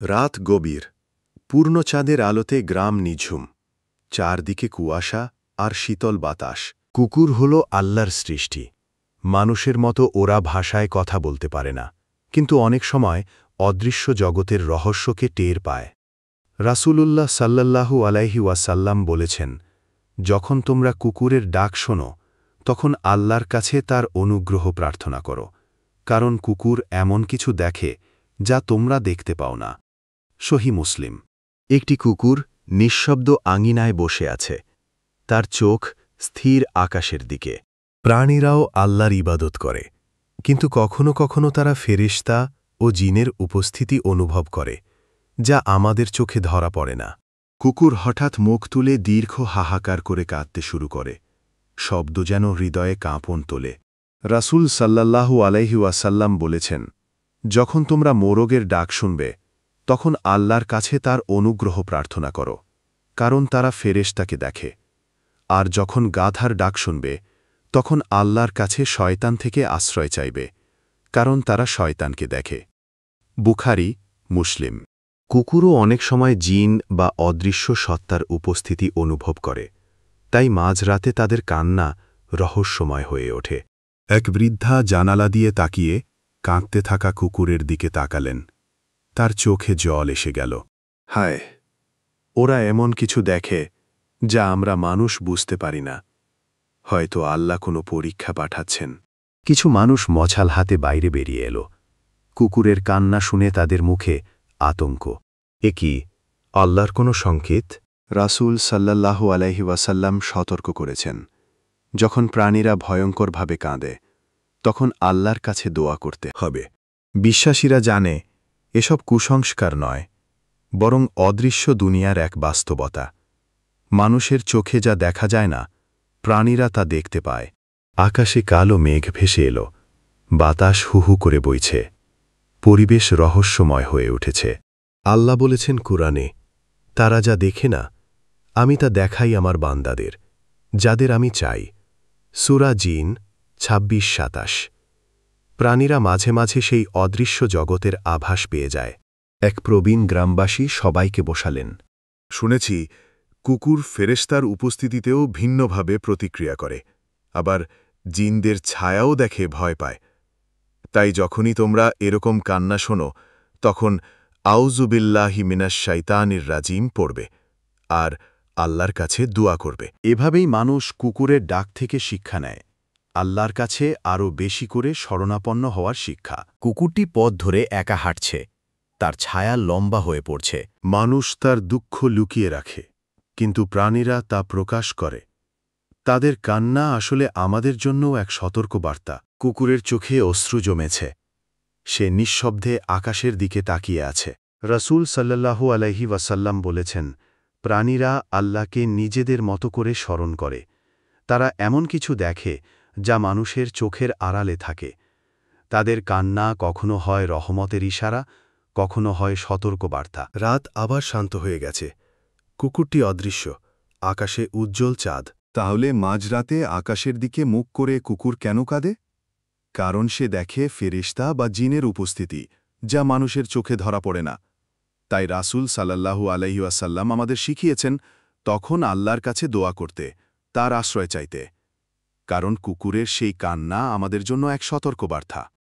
রাত গভীর, পূর্ণ চাঁদের আলোতে গ্রাম নিঝুম, চারদিকে কুয়াশা আর শীতল বাতাস। কুকুর হল আল্লাহর সৃষ্টি। মানুষের মতো ওরা ভাষায় কথা বলতে পারে না, কিন্তু অনেক সময় অদৃশ্য জগতের রহস্যকে টের পায়। রাসূলুল্লাহ সাল্লাল্লাহু আলাইহি ওয়াসাল্লাম বলেছেন, যখন তোমরা কুকুরের ডাক শোনো, তখন আল্লাহর কাছে তার অনুগ্রহ প্রার্থনা করো, কারণ কুকুর এমন কিছু দেখে যা তোমরা দেখতে পাও না। সহিহ মুসলিম। একটি কুকুর নিঃশব্দ আঙিনায় বসে আছে, তার চোখ স্থির আকাশের দিকে। প্রাণীরাও আল্লাহর ইবাদত করে, কিন্তু কখনো কখনো তারা ফেরেশতা ও জিনের উপস্থিতি অনুভব করে, যা আমাদের চোখে ধরা পড়ে না। কুকুর হঠাৎ মুখ তুলে দীর্ঘ হাহাকার করে কাঁদতে শুরু করে, শব্দ যেন হৃদয়ে কাঁপন তোলে। রাসূল সাল্লাল্লাহু আলাইহি ওয়াসাল্লাম বলেছেন, যখন তোমরা মোরগের ডাক শুনবে, তখন আল্লাহর কাছে তার অনুগ্রহ প্রার্থনা করো, কারণ তারা ফেরেশতাকে দেখে। আর যখন গাধার ডাক শুনবে, তখন আল্লাহর কাছে শয়তান থেকে আশ্রয় চাইবে, কারণ তারা শয়তানকে দেখে। বুখারী, মুসলিম। কুকুরও অনেক সময় জিন বা অদৃশ্য সত্তার উপস্থিতি অনুভব করে, তাই মাঝরাতে তাদের কান্না রহস্যময় হয়ে ওঠে। এক বৃদ্ধা জানালা দিয়ে তাকিয়ে কাঁদতে থাকা কুকুরের দিকে তাকালেন। তার চোখে জল এসে গেল। হায়, ওরা এমন কিছু দেখে যা আমরা মানুষ বুঝতে পারি না। হয়তো আল্লাহ কোনো পরীক্ষা পাঠাচ্ছেন। কিছু মানুষ মছাল হাতে বাইরে বেরিয়ে এলো। কুকুরের কান্না শুনে তাদের মুখে আতঙ্ক। এ কি আল্লাহর কোনো সংকেত? রাসূল সাল্লাল্লাহু আলাইহি ওয়াসাল্লাম সতর্ক করেছেন, যখন প্রাণীরা ভয়ঙ্করভাবে কাঁদে, তখন আল্লাহর কাছে দোয়া করতে হবে। বিশ্বাসীরা জানে এসব কুসংস্কার নয়, বরং অদৃশ্য দুনিয়ার এক বাস্তবতা। মানুষের চোখে যা দেখা যায় না, প্রাণীরা তা দেখতে পায়। আকাশে কালো মেঘ ভেসে এলো, বাতাস হুহু করে বইছে, পরিবেশ রহস্যময় হয়ে উঠেছে। আল্লাহ বলেছেন কুরআনে, তারা যা দেখে না, আমি তা দেখাই আমার বান্দাদের, যাদের আমি চাই। সূরা জিন ২৬-২৭। প্রাণীরা মাঝে মাঝে সেই অদৃশ্য জগতের আভাস পেয়ে যায়। এক প্রবীণ গ্রামবাসী সবাইকে বসালেন। শুনেছি কুকুর ফেরেশতার উপস্থিতিতেও ভিন্নভাবে প্রতিক্রিয়া করে, আবার জিনদের ছায়াও দেখে ভয় পায়। তাই যখনই তোমরা এরকম কান্না শোনো, তখন আউযু বিল্লাহি মিনাশ শাইতানির রাজিম পড়বে আর আল্লাহর কাছে দোয়া করবে। এভাবেই মানুষ কুকুরের ডাক থেকে শিক্ষা নেয়, আল্লাহর কাছে আরও বেশি করে শরণাপন্ন হওয়ার শিক্ষা। কুকুরটি পথ ধরে একা হাঁটছে, তার ছায়া লম্বা হয়ে পড়ছে। মানুষ তার দুঃখ লুকিয়ে রাখে, কিন্তু প্রাণীরা তা প্রকাশ করে। তাদের কান্না আসলে আমাদের জন্যও এক সতর্কবার্তা। কুকুরের চোখে অশ্রু জমেছে, সে নিঃশব্দে আকাশের দিকে তাকিয়ে আছে। রাসূল সাল্লাল্লাহু আলাইহি ওয়াসাল্লাম বলেছেন, প্রাণীরা আল্লাহকে নিজেদের মতো করে স্মরণ করে। তারা এমন কিছু দেখে যা মানুষের চোখের আড়ালে থাকে। তাদের কান্না কখনো হয় রহমতের ইশারা, কখনো হয় সতর্কবার্তা। রাত আবার শান্ত হয়ে গেছে, কুকুরটি অদৃশ্য, আকাশে উজ্জ্বল চাঁদ। তাহলে মাঝরাতে আকাশের দিকে মুখ করে কুকুর কেন কাঁদে? কারণ সে দেখে ফেরেশতা বা জিনের উপস্থিতি, যা মানুষের চোখে ধরা পড়ে না। তাই রাসূল সাল্লাল্লাহু আলাইহি ওয়াসাল্লাম আমাদের শিখিয়েছেন তখন আল্লাহর কাছে দোয়া করতে, তার আশ্রয় চাইতে, কারণ কুকুরের সেই কান্না আমাদের জন্য এক সতর্কবার্তা।